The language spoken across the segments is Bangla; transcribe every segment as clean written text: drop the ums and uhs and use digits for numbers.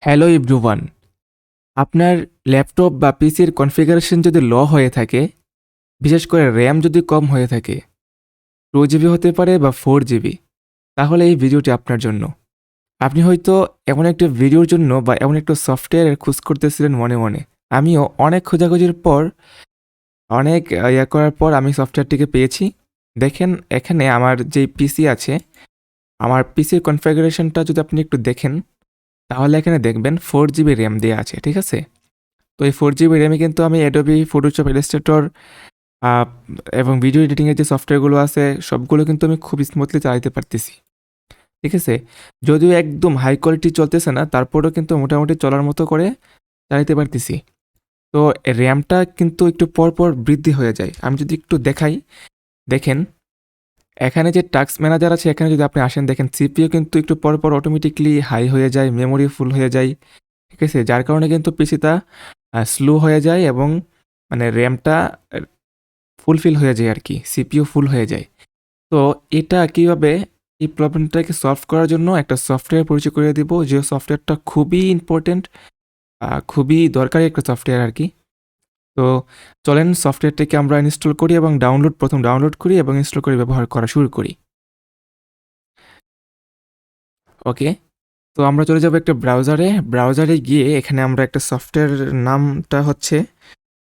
হ্যালো এভরিওয়ান, আপনার ল্যাপটপ বা পিসির কনফিগারেশন যদি লো হয়ে থাকে, বিশেষ করে র্যাম যদি কম হয়ে থাকে, 2 জিবি হতে পারে বা 4 জিবি, তাহলে এই ভিডিওটি আপনার জন্য। আপনি হয়তো এমন একটা ভিডিওর জন্য বা এমন একটা সফটওয়্যারের খোঁজ করতেছিলেন মনে মনে। আমিও অনেক খোঁজাখুঁজির পর, অনেক ইয়ে করার পর আমি সফটওয়্যারটিকে পেয়েছি। দেখেন এখানে আমার যেই পিসি আছে, আমার পিসির কনফিগারেশনটা যদি আপনি একটু দেখেন, তাহলে এখানে দেখবেন 4 জিবি র্যাম দেওয়া আছে, ঠিক আছে? তো এই 4 জিবি র্যামে কিন্তু আমি অ্যাডোবি ফটোশপ, ইলাস্ট্রেটর আ এবং ভিডিও এডিটিংয়ের যে সফটওয়্যারগুলো আছে সবগুলো কিন্তু আমি খুব স্মুথলি চালাতে পারতেছি। ঠিক আছে? যদিও একদম হাই কোয়ালিটি চলতেছে না, তারপরেও কিন্তু মোটামুটি চলার মতো করে চালাতে পারতেছি। তো র্যামটা কিন্তু একটু পরপর বৃদ্ধি হয়ে যায়। আমি যদি একটু দেখাই, দেখেন এখানে যে টাস্ক ম্যানেজার আছে এখানে যদি আপনি আসেন, দেখেন সিপিইউ কিন্তু একটু পরপর অটোমেটিক্যালি হাই হয়ে যায়, মেমোরি ফুল হয়ে যায়। ঠিক আছে? যার কারণে কিন্তু পিসিটা স্লো হয়ে যায় এবং মানে র্যামটা ফুলফিল হয়ে যায় আরকি। সিপিইউ ফুল হয়ে যায়। তো এটা কিভাবে, এই প্রবলেমটাকে সলভ করার জন্য একটা সফটওয়্যার পরিচয় করিয়ে দিব, যে সফটওয়্যারটা খুবই ইম্পোর্টেন্ট, খুবই দরকারি একটা সফটওয়্যার আরকি। তো চলেন সফটওয়্যারটাকে আমরা ইনস্টল করি এবং প্রথম ডাউনলোড করি এবং ইনস্টল করে ব্যবহার করা শুরু করি। ওকে? তো আমরা চলে যাব একটা ব্রাউজারে। ব্রাউজারে গিয়ে এখানে আমরা একটা সফটওয়্যারের নামটা হচ্ছে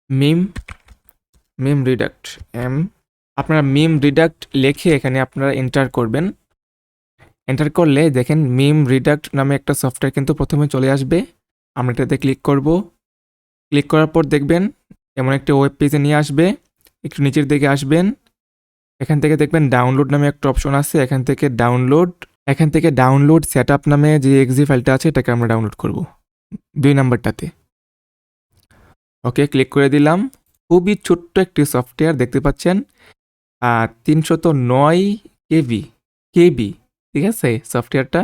মিম মিম রিডাক্ট। আপনারা মিম রিডাক্ট লিখে এখানে আপনারা এন্টার করবেন। এন্টার করলে দেখেন মিম রিডাক্ট নামে একটা সফটওয়্যার কিন্তু প্রথমে চলে আসবে। আমরা এটাতে ক্লিক করব। ক্লিক করার পর দেখবেন এমন একটা ওয়েব পেজে নিয়ে আসবে। একটু নিচের দিকে আসবেন। এখান থেকে দেখবেন ডাউনলোড নামে একটা অপশন আছে। এখান থেকে ডাউনলোড সেটআপ নামে যে এক্সি ফাইলটা আছে এটাকে আমরা ডাউনলোড করব 2 নাম্বারটাতে। ওকে, ক্লিক করে দিলাম। খুবই ছোট্ট একটি সফটওয়্যার দেখতে পাচ্ছেন। 309 কেবি কেবি ঠিক আছে? সফটওয়্যারটা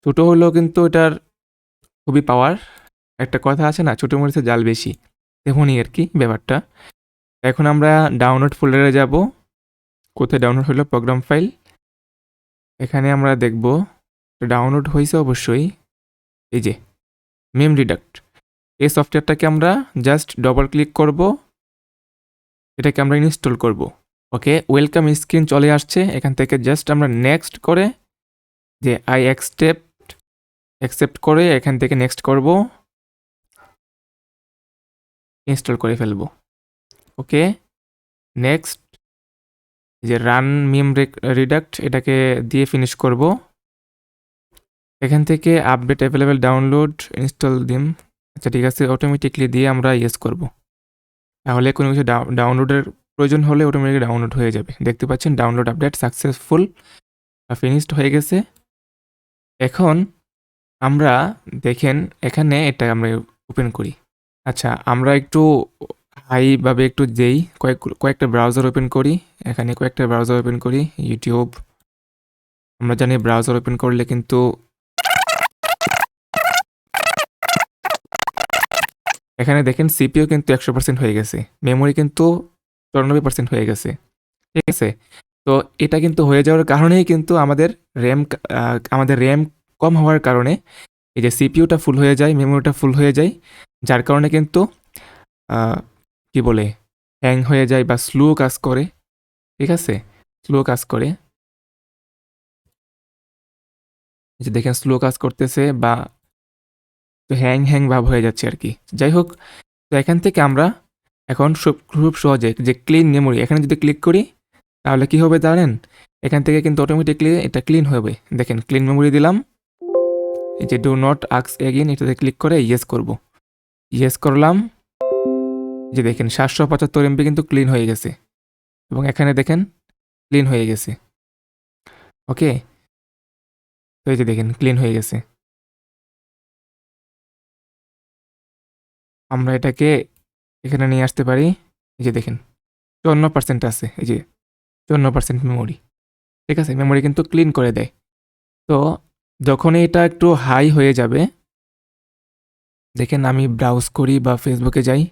ছোট হলেও কিন্তু এটার খুবই পাওয়ার। একটা কথা আছে না, ছোট মরিচে জাল বেশি, তেমনই আর কি ব্যাপারটা। এখন আমরা ডাউনলোড ফোল্ডারে যাব। কোথায় ডাউনলোড হলো? Programme file. এখানে আমরা দেখব ডাউনলোড হয়েছে অবশ্যই। এই যে মিম রিডাক্ট, এই সফটওয়্যারটাকে আমরা জাস্ট ডবল ক্লিক করব, এটাকে আমরা ইনস্টল করব। ওকে, ওয়েলকাম স্ক্রিন চলে আসছে। এখান থেকে জাস্ট আমরা নেক্সট করে, যে আই অ্যাকসেপ্ট করে এখান থেকে নেক্সট করব, ইনস্টল করে ফেলব। ওকে, নেক্সট, যে রান মিম রিডাক্ট এটাকে দিয়ে ফিনিশ করব। এখান থেকে আপডেট অ্যাভেলেবেল ডাউনলোড ইনস্টল দিম। আচ্ছা ঠিক আছে, অটোমেটিকলি দিয়ে আমরা ইয়েস করব। তাহলে কোনো কিছু ডাউনলোডের প্রয়োজন হলে অটোমেটিক ডাউনলোড হয়ে যাবে। দেখতে পাচ্ছেন ডাউনলোড আপডেট সাকসেসফুল, ফিনিশড হয়ে গেছে। এখন আমরা দেখেন এখানে এটা আমরা ওপেন করি। আচ্ছা, আমরা একটু হাইভাবে একটু যেই কয়েকটা ব্রাউজার ওপেন করি। এখানে কয়েকটা ব্রাউজার ওপেন করি। ইউটিউব, আমরা জানি ব্রাউজার ওপেন করলে কিন্তু এখানে দেখেন সিপিইউ কিন্তু 100% হয়ে গেছে, মেমোরি কিন্তু 94% হয়ে গেছে। ঠিক আছে? তো এটা কিন্তু হয়ে যাওয়ার কারণেই কিন্তু আমাদের র্যাম কম হওয়ার কারণে এই যে সিপিইউটা ফুল হয়ে যায়, মেমোরিটা ফুল হয়ে যায়। যার কারণে কিন্তু আ কি বলে? হ্যাং হয়ে যায় বা স্লো কাজ করে। ঠিক আছে? স্লো কাজ করে। এই যে দেখেন স্লো কাজ করতেছে বা হ্যাং ভাব হয়ে যাচ্ছে আরকি। যাই হোক, তো এখান থেকে আমরা এখন খুব সহজে যে ক্লিন মেমোরি এখানে যদি ক্লিক করি, তাহলে কি হবে জানেন? এখান থেকে কিন্তু অটোমেটিক্যালি এটা ক্লিন হবে। দেখেন ক্লিন মেমোরি দিলাম। এই যে ডু নট আস্ক এগেইন এটাতে ক্লিক করে ইয়েস করব। ইয়েস করলাম। এই যে দেখেন ৭৭৫ এমবি কিন্তু ক্লিন হয়ে গেছে এবং এখানে দেখেন ক্লিন হয়ে গেছে। ওকে? তো এই যে দেখেন ক্লিন হয়ে গেছে। আমরা এটাকে এখানে নিয়ে আসতে পারি। এই যে দেখেন ৫৪% আছে। এই যে ৫৪% মেমোরি। ঠিক আছে? মেমোরি কিন্তু ক্লিন করে দেয়। তো যখনই এটা একটু হাই হয়ে যাবে, দেখেন আমি ব্রাউজ করি বা ফেসবুকে যাই।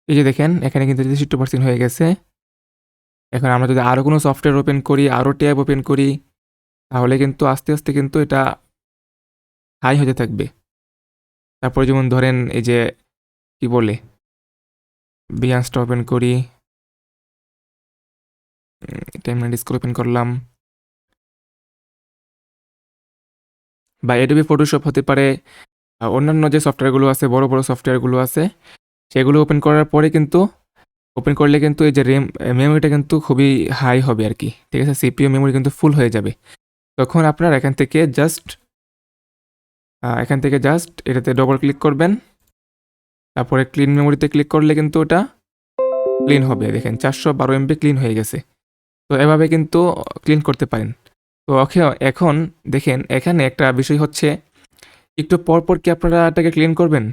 এই যে দেখেন এখানে কিন্তু ৬৩% হয়ে গেছে। এখন আমরা যদি আরো কোনো সফটওয়্যার ওপেন করি, আরো ট্যাব ওপেন করি, তাহলে কিন্তু আস্তে আস্তে কিন্তু এটা হাই হতে থাকবে। তারপরে যেমন ধরেন এই যে কি বলে, বিয়ান্সটা ওপেন করি, টাইমলাইন ডিসক ওপেন করলাম, বা এডোবি ফটোশপ হতে পারে, অন্যান্য যে সফটওয়্যারগুলো আছে, বড় বড় সফটওয়্যারগুলো আছে, সেগুলো ওপেন করার পরে কিন্তু ওপেন করলে কিন্তু এই যে র্যাম মেমোরিটা কিন্তু খুবই হাই হবে আর কি, ঠিক আছে? সিপিইউ মেমোরি কিন্তু ফুল হয়ে যাবে। তখন আপনার এখান থেকে জাস্ট এটাতে ডবল ক্লিক করবেন, তারপরে ক্লিন মেমোরিতে ক্লিক করলে কিন্তু ওটা ক্লিন হবে। দেখেন 412 MB ক্লিন হয়ে গেছে। তো এভাবে কিন্তু ক্লিন করতে পারেন। তো এখন দেখেন এখানে একটা বিষয় হচ্ছে, একটু পর কি আপনারা এটাকে ক্লিন করবেন?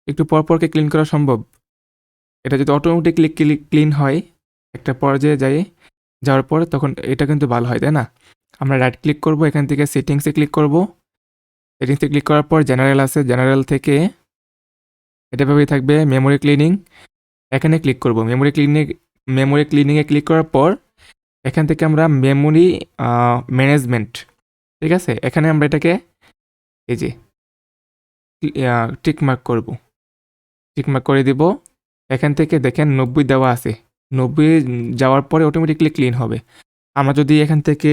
একটু পর কি ক্লিন করা সম্ভব? এটা যদি অটোমেটিকলি ক্লিন হয় একটা পর্যায়ে যাওয়ার পর, তখন এটা কিন্তু ভালো হয়, তাই না? আমরা রাইট ক্লিক করব, এখান থেকে সেটিংসে ক্লিক করব। সেটিংসে ক্লিক করার পর জেনারেল আছে, জেনারেল থেকে এটা ভাবেই থাকবে মেমোরি ক্লিনিং, এখানে ক্লিক করব। মেমোরি ক্লিনিংয়ে ক্লিক করার পর এখান থেকে আমরা মেমোরি ম্যানেজমেন্ট, ঠিক আছে? এখানে আমরা এটাকে এই যে টিক মার্ক করব, টিক মার্ক করে দিব। এখান থেকে দেখেন 90 দেওয়া আছে, 90 যাওয়ার পরে অটোমেটিকলি ক্লিন হবে। আমরা যদি এখান থেকে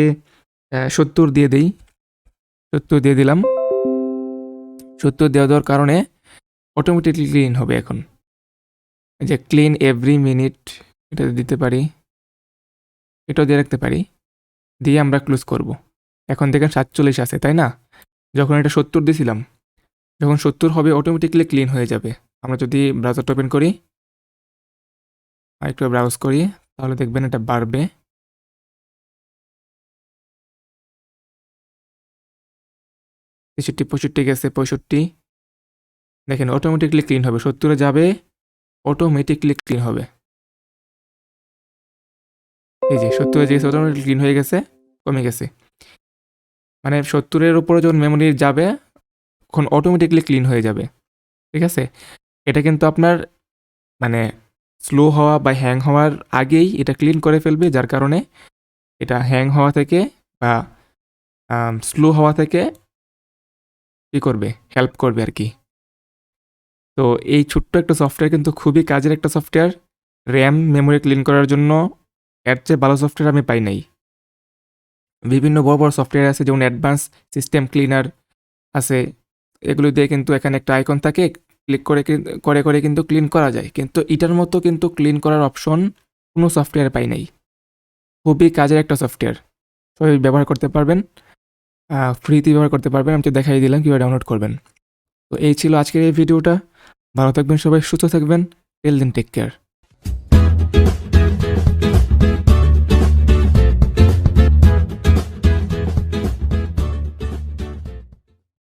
70 দিয়ে দিই, 70 দিয়ে দিলাম, 70 দেওয়ার কারণে অটোমেটিকলি ক্লিন হবে। এখন এই যে ক্লিন এভরি মিনিট, এটা দিতে পারি, এটাও দিয়ে রাখতে পারি, দিয়ে আমরা ক্লোজ করব। এখন দেখেন 47 আছে, তাই না? যখন এটা 70 দিয়েছিলাম, যখন 70 হবে অটোমেটিকলি ক্লিন হয়ে যাবে। আমরা যদি ব্রাউজারটা ওপেন করি, একটু ব্রাউজ করি, তাহলে দেখবেন এটা বাড়বে। 65 গেছে, 65, দেখেন অটোমেটিকলি ক্লিন হবে। 70 যাবে, অটোমেটিকলি ক্লিন হবে। এই যে 70 যে অটোমেটিকলি ক্লিন হয়ে গেছে, কমে গেছে। মানে 70-এর উপরে যখন মেমোরি যাবে, তখন অটোমেটিকলি ক্লিন হয়ে যাবে, ঠিক আছে? এটা কিন্তু আপনার মানে স্লো হওয়া বা হ্যাং হওয়ার আগেই এটা ক্লিন করে ফেলবে, যার কারণে এটা হ্যাং হওয়া থেকে বা স্লো হওয়া থেকে কী করবে, হেল্প করবে আর কি। তো এই ছোট্ট একটা সফটওয়্যার কিন্তু খুবই কাজের একটা সফটওয়্যার। র্যাম মেমোরি ক্লিন করার জন্য এর চেয়ে ভালো সফটওয়্যার আমি পাই নাই। বিভিন্ন বড় বড় সফটওয়্যার আছে, যেমন অ্যাডভান্স সিস্টেম ক্লিনার আছে, এগুলো দিয়ে কিন্তু এখানে একটা আইকন থাকে, ক্লিক করে কিন্তু ক্লিন করা যায়। কিন্তু এটার মতো কিন্তু ক্লিন করার অপশন কোনো সফটওয়্যারে পাই নাই। খুবই কাজের একটা সফটওয়্যার, সবাই ব্যবহার করতে পারবেন, ফ্রিতে ব্যবহার করতে পারবেন। আমি তো দেখাই দিলাম কীভাবে ডাউনলোড করবেন। তো এই ছিল আজকের এই ভিডিওটা। ভালো থাকবেন সবাই, সুস্থ থাকবেন। Till then, take care.